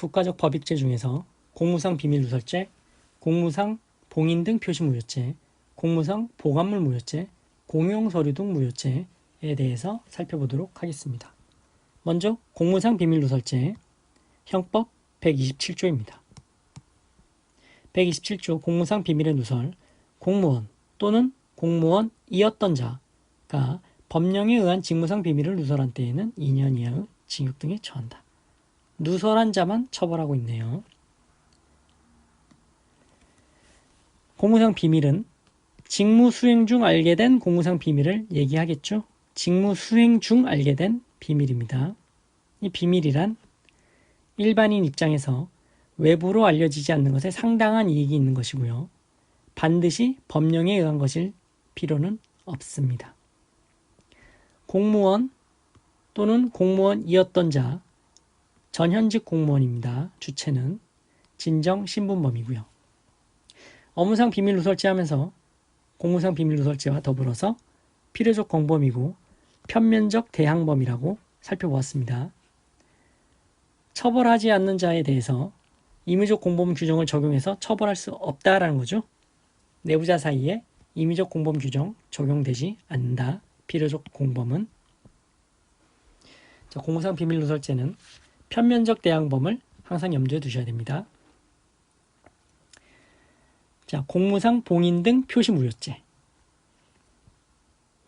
국가적 법익죄 중에서 공무상 비밀 누설죄, 공무상 봉인 등 표시 무효죄, 공무상 보관물 무효죄, 공용 서류 등 무효죄에 대해서 살펴보도록 하겠습니다. 먼저 공무상 비밀 누설죄, 형법 127조입니다. 127조 공무상 비밀의 누설, 공무원 또는 공무원이었던 자가 법령에 의한 직무상 비밀을 누설한 때에는 2년 이하의 징역 등에 처한다. 누설한 자만 처벌하고 있네요. 공무상 비밀은 직무 수행 중 알게 된 공무상 비밀을 얘기하겠죠. 직무 수행 중 알게 된 비밀입니다. 이 비밀이란 일반인 입장에서 외부로 알려지지 않는 것에 상당한 이익이 있는 것이고요. 반드시 법령에 의한 것일 필요는 없습니다. 공무원 또는 공무원이었던 자, 전현직 공무원입니다. 주체는 진정 신분범이고요. 업무상 비밀 누설죄 하면서 공무상 비밀 누설죄와 더불어서 필요적 공범이고 편면적 대항범이라고 살펴보았습니다. 처벌하지 않는 자에 대해서 임의적 공범 규정을 적용해서 처벌할 수 없다라는 거죠. 내부자 사이에 임의적 공범 규정 적용되지 않는다. 필요적 공범은. 자, 공무상 비밀 누설죄는 편면적 대항범을 항상 염두에 두셔야 됩니다. 자, 공무상 봉인 등 표시 무효죄.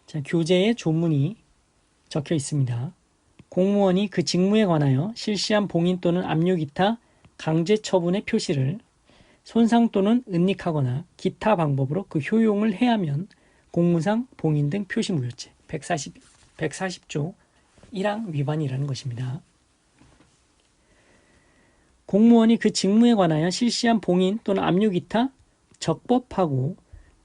자, 교재에 조문이 적혀 있습니다. 공무원이 그 직무에 관하여 실시한 봉인 또는 압류 기타 강제 처분의 표시를 손상 또는 은닉하거나 기타 방법으로 그 효용을 해하면 공무상 봉인 등 표시 무효죄 140조 1항 위반이라는 것입니다. 공무원이 그 직무에 관하여 실시한 봉인 또는 압류 기타 적법하고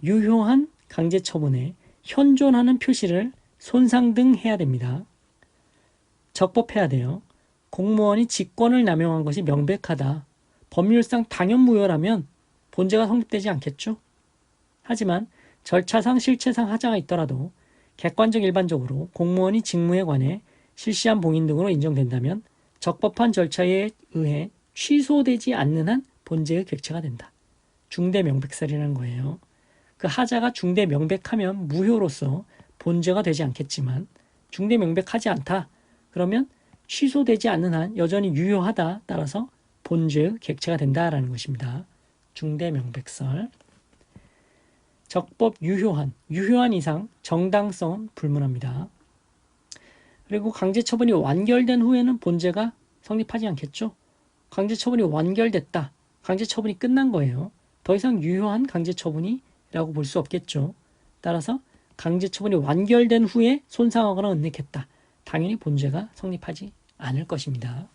유효한 강제 처분에 현존하는 표시를 손상 등 해야 됩니다. 적법해야 돼요. 공무원이 직권을 남용한 것이 명백하다. 법률상 당연무효라면 본죄가 성립되지 않겠죠. 하지만 절차상 실체상 하자가 있더라도 객관적 일반적으로 공무원이 직무에 관해 실시한 봉인 등으로 인정된다면 적법한 절차에 의해 취소되지 않는 한 본죄의 객체가 된다. 중대 명백살이라는 거예요. 그 하자가 중대 명백하면 무효로서 본죄가 되지 않겠지만 중대 명백하지 않다. 그러면 취소되지 않는 한 여전히 유효하다. 따라서 본죄의 객체가 된다라는 것입니다. 중대 명백설. 적법 유효한 이상 정당성은 불문합니다. 그리고 강제처분이 완결된 후에는 본죄가 성립하지 않겠죠. 강제처분이 완결됐다. 강제처분이 끝난 거예요. 더 이상 유효한 강제처분이라고 볼 수 없겠죠. 따라서 강제처분이 완결된 후에 손상하거나 은닉했다. 당연히 본죄가 성립하지 않을 것입니다.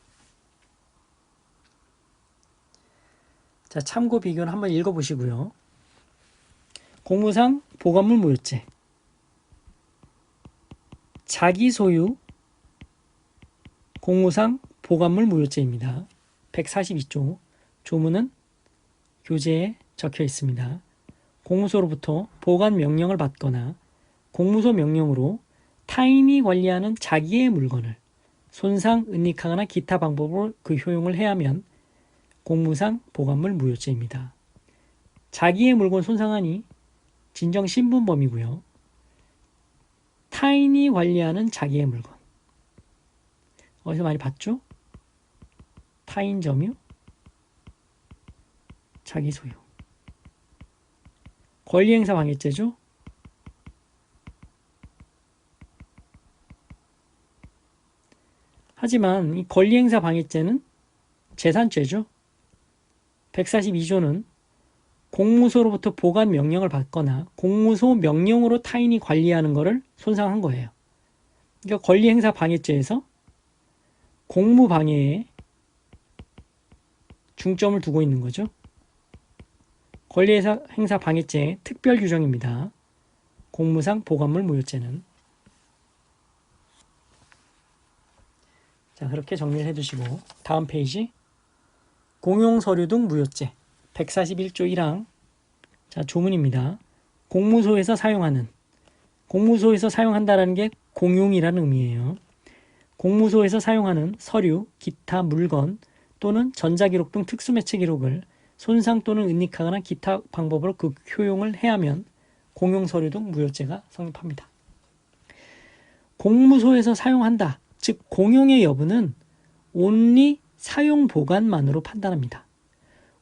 자, 참고 비교는 한번 읽어보시고요. 공무상 보관물 무효죄. 자기 소유 공무상 보관물 무효죄입니다. 142조 조문은 교재에 적혀 있습니다. 공무소로부터 보관 명령을 받거나 공무소 명령으로 타인이 관리하는 자기의 물건을 손상, 은닉하거나 기타 방법으로 그 효용을 해하면 공무상 보관물 무효죄입니다. 자기의 물건 손상하니 진정 신분범이고요. 타인이 관리하는 자기의 물건. 어디서 많이 봤죠? 타인 점유, 자기 소유. 권리행사 방해죄죠. 하지만 이 권리행사 방해죄는 재산죄죠. 142조는 공무소로부터 보관 명령을 받거나 공무소 명령으로 타인이 관리하는 것을 손상한 거예요. 그러니까 권리행사 방해죄에서 공무방해에 중점을 두고 있는 거죠. 권리행사 방해죄의 특별 규정입니다. 공무상 보관물 무효죄는. 자, 그렇게 정리를 해두시고 다음 페이지 공용 서류 등 무효죄 141조 1항. 자, 조문입니다. 공무소에서 사용한다라는 게 공용이라는 의미예요. 공무소에서 사용하는 서류, 기타 물건 또는 전자기록 등 특수매체 기록을 손상 또는 은닉하거나 기타 방법으로 효용을 해하면 공용서류 등 무효죄가 성립합니다. 공무소에서 사용한다, 즉 공용의 여부는 only 사용 보관만으로 판단합니다.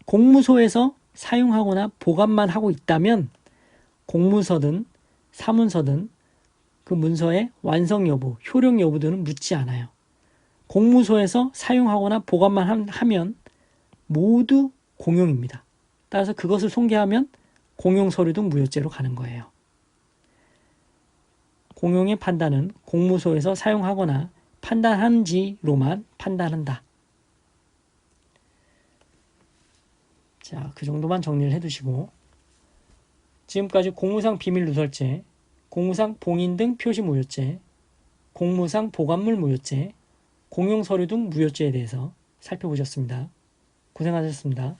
공무소에서 사용하거나 보관만 하고 있다면 공무서든 사문서든 그 문서의 완성 여부, 효력 여부 등은 묻지 않아요. 공무소에서 사용하거나 보관만 하면 모두 공용입니다. 따라서 그것을 손괴하면 공용서류 등 무효죄로 가는 거예요. 공용의 판단은 공무소에서 사용하거나 판단한지로만 판단한다. 자, 그 정도만 정리를 해두시고, 지금까지 공무상 비밀 누설죄, 공무상 봉인 등 표시 무효죄, 공무상 보관물 무효죄, 공용서류 등 무효죄에 대해서 살펴보셨습니다. 고생하셨습니다.